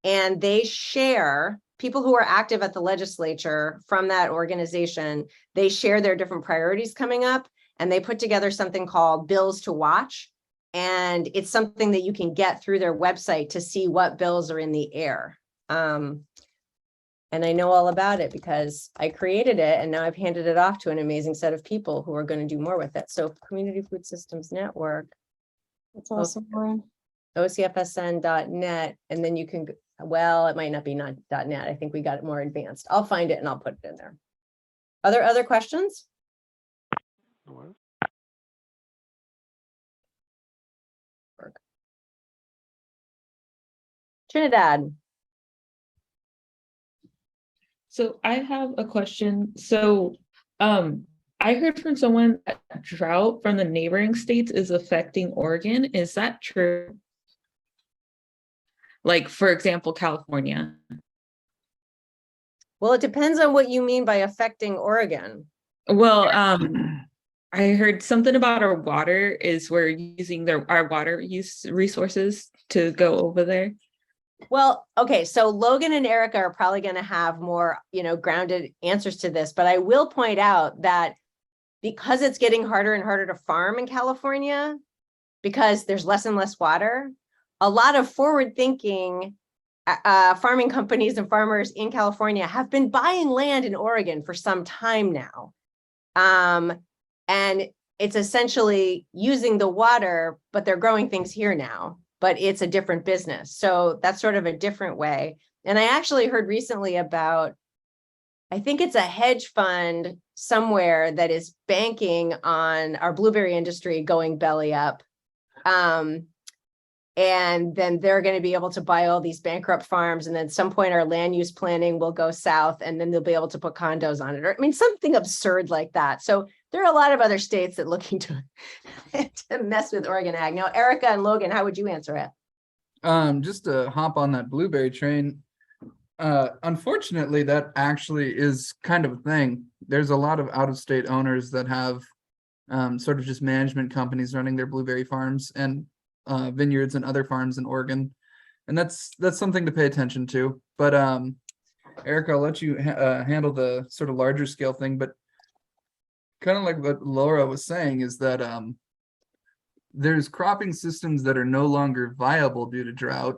Speaker 4: and they share people who are active at the legislature from that organization. They share their different priorities coming up, and they put together something called Bills to Watch. And it's something that you can get through their website to see what bills are in the air. And I know all about it because I created it and now I've handed it off to an amazing set of people who are going to do more with it. So Community Food Systems Network.
Speaker 3: That's awesome, Lauren.
Speaker 4: OCFSN.net. And then you can, well, it might not be .net. I think we got it more advanced. I'll find it and I'll put it in there. Are there other questions? Trinidad.
Speaker 8: So I have a question. So I heard from someone that drought from the neighboring states is affecting Oregon. Is that true? Like, for example, California.
Speaker 4: Well, it depends on what you mean by affecting Oregon.
Speaker 8: Well, I heard something about our water is we're using our water use resources to go over there.
Speaker 4: Well, okay, so Logan and Erica are probably going to have more, grounded answers to this, but I will point out that because it's getting harder and harder to farm in California, because there's less and less water, a lot of forward-thinking farming companies and farmers in California have been buying land in Oregon for some time now. And it's essentially using the water, but they're growing things here now. But it's a different business. So that's sort of a different way. And I actually heard recently about, I think it's a hedge fund somewhere that is banking on our blueberry industry going belly up. And then they're going to be able to buy all these bankrupt farms. And then at some point our land use planning will go south and then they'll be able to put condos on it. Or, something absurd like that. So there are a lot of other states that looking to mess with Oregon ag. Now, Erica and Logan, how would you answer it?
Speaker 6: Just to hop on that blueberry train. Unfortunately, that actually is kind of a thing. There's a lot of out-of-state owners that have sort of just management companies running their blueberry farms and vineyards and other farms in Oregon. And that's something to pay attention to. But Erica, I'll let you handle the sort of larger scale thing, but kind of like what Laura was saying is that there's cropping systems that are no longer viable due to drought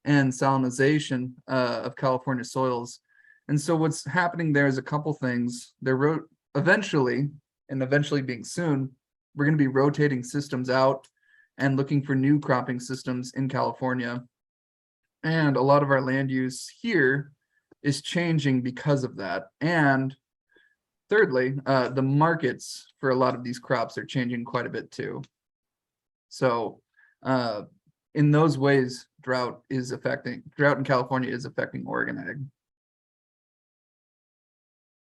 Speaker 6: and salinization of California soils. And so what's happening there is a couple things. They're eventually being soon, we're going to be rotating systems out and looking for new cropping systems in California. And a lot of our land use here is changing because of that. And thirdly, the markets for a lot of these crops are changing quite a bit too. So in those ways, drought in California is affecting Oregon ag.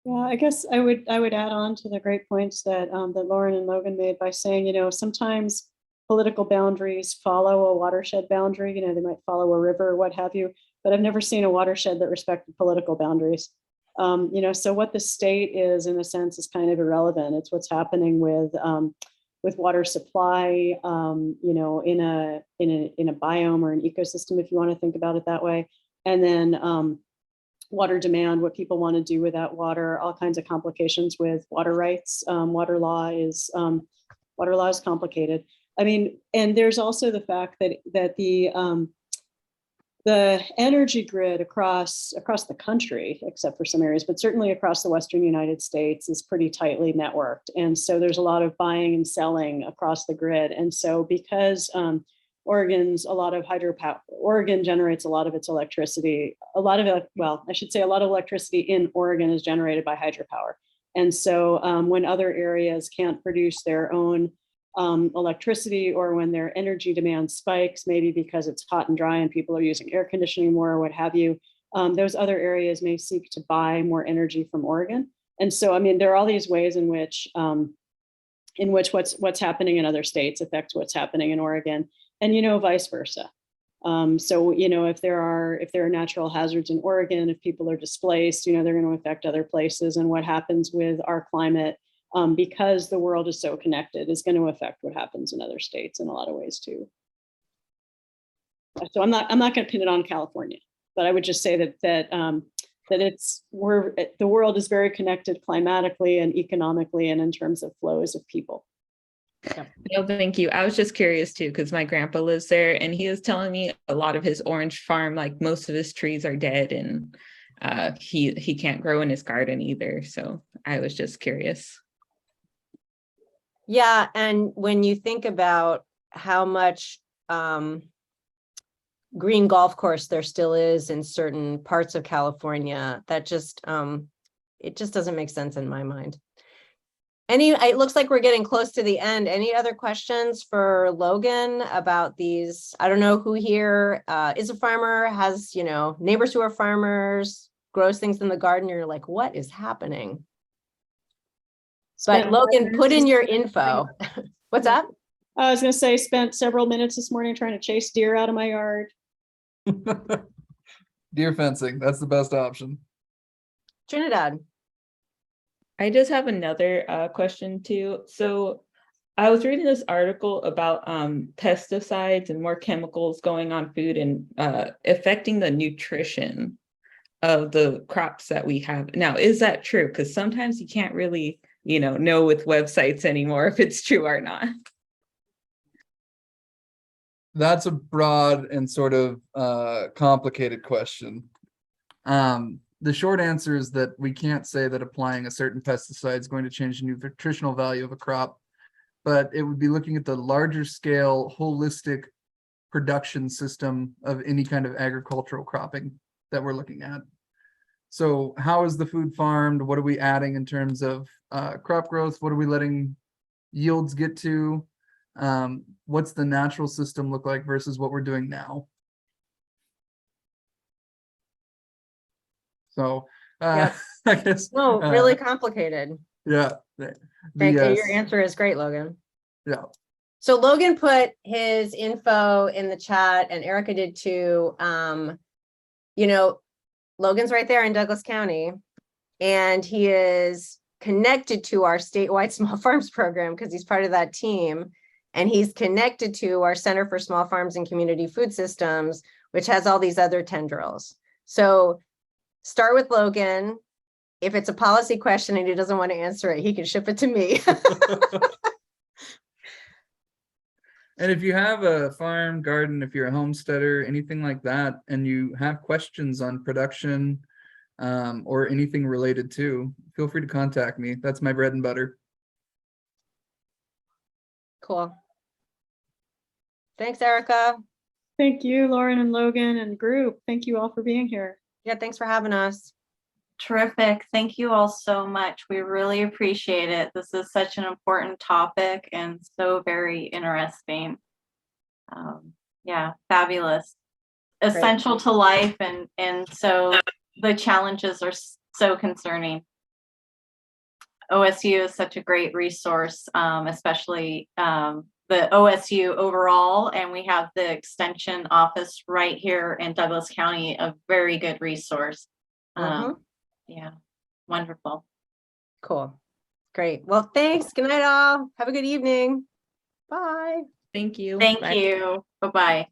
Speaker 3: Yeah, I guess I would add on to the great points that that Lauren and Logan made by saying, sometimes political boundaries follow a watershed boundary. They might follow a river or what have you, but I've never seen a watershed that respected political boundaries. So what the state is, in a sense, is kind of irrelevant. It's what's happening with water supply, in a biome or an ecosystem, if you want to think about it that way, and then water demand, what people want to do with that water, all kinds of complications with water rights. Water law is complicated. I mean, and there's also the fact that the energy grid across the country, except for some areas, but certainly across the Western United States, is pretty tightly networked. And so there's a lot of buying and selling across the grid. And so because Oregon's a lot of hydropower, Oregon generates a lot of its electricity, a lot of electricity in Oregon is generated by hydropower. And so when other areas can't produce their own electricity, or when their energy demand spikes, maybe because it's hot and dry and people are using air conditioning more or what have you, those other areas may seek to buy more energy from Oregon. And so, I mean, there are all these ways in which what's happening in other states affects what's happening in Oregon, and vice versa. So if there are natural hazards in Oregon, if people are displaced, they're going to affect other places, and what happens with our climate, because the world is so connected, is going to affect what happens in other states in a lot of ways too. So I'm not going to pin it on California, but I would just say that the world is very connected climatically and economically, and in terms of flows of people.
Speaker 8: No, thank you. I was just curious too, because my grandpa lives there, and he was telling me a lot of his orange farm, like most of his trees are dead, and he can't grow in his garden either. So I was just curious.
Speaker 4: Yeah, and when you think about how much green golf course there still is in certain parts of California, that just it just doesn't make sense in my mind. It looks like we're getting close to the end. Any other questions for Logan about these? I don't know who here is a farmer, has neighbors who are farmers, grows things in the garden. You're like, what is happening? But Logan, put in your info. What's up?
Speaker 3: I was going to say, spent several minutes this morning trying to chase deer out of my yard.
Speaker 6: Deer fencing, that's the best option.
Speaker 4: Trinidad.
Speaker 8: I just have another question too. So I was reading this article about pesticides and more chemicals going on food and affecting the nutrition of the crops that we have. Now, is that true? Because sometimes you can't really, know with websites anymore if it's true or not.
Speaker 6: That's a broad and sort of complicated question. The short answer is that we can't say that applying a certain pesticide is going to change the nutritional value of a crop, but it would be looking at the larger scale, holistic production system of any kind of agricultural cropping that we're looking at. So how is the food farmed? What are we adding in terms of crop growth? What are we letting yields get to? What's the natural system look like versus what we're doing now? So
Speaker 4: Yep.
Speaker 6: I guess
Speaker 4: really complicated.
Speaker 6: Yeah.
Speaker 4: Thank you. Your answer is great, Logan.
Speaker 6: Yeah.
Speaker 4: So Logan put his info in the chat, and Erica did too. Logan's right there in Douglas County, and he is connected to our statewide small farms program because he's part of that team. And he's connected to our Center for Small Farms and Community Food Systems, which has all these other tendrils. So start with Logan. If it's a policy question and he doesn't want to answer it, he can ship it to me.
Speaker 6: And if you have a farm, garden, if you're a homesteader, anything like that, and you have questions on production or anything related to, feel free to contact me. That's my bread and butter.
Speaker 4: Cool. Thanks, Erica.
Speaker 3: Thank you, Lauren and Logan and group. Thank you all for being here.
Speaker 4: Yeah, thanks for having us.
Speaker 9: Terrific. Thank you all so much. We really appreciate it. This is such an important topic and so very interesting. Yeah, fabulous. Essential to life, and so the challenges are so concerning. OSU is such a great resource, especially the OSU overall, and we have the extension office right here in Douglas County, a very good resource. Yeah, wonderful.
Speaker 4: Cool. Great. Well, thanks. Good night, all. Have a good evening. Bye.
Speaker 8: Thank you.
Speaker 9: Thank
Speaker 8: Bye.
Speaker 9: you. Bye-bye.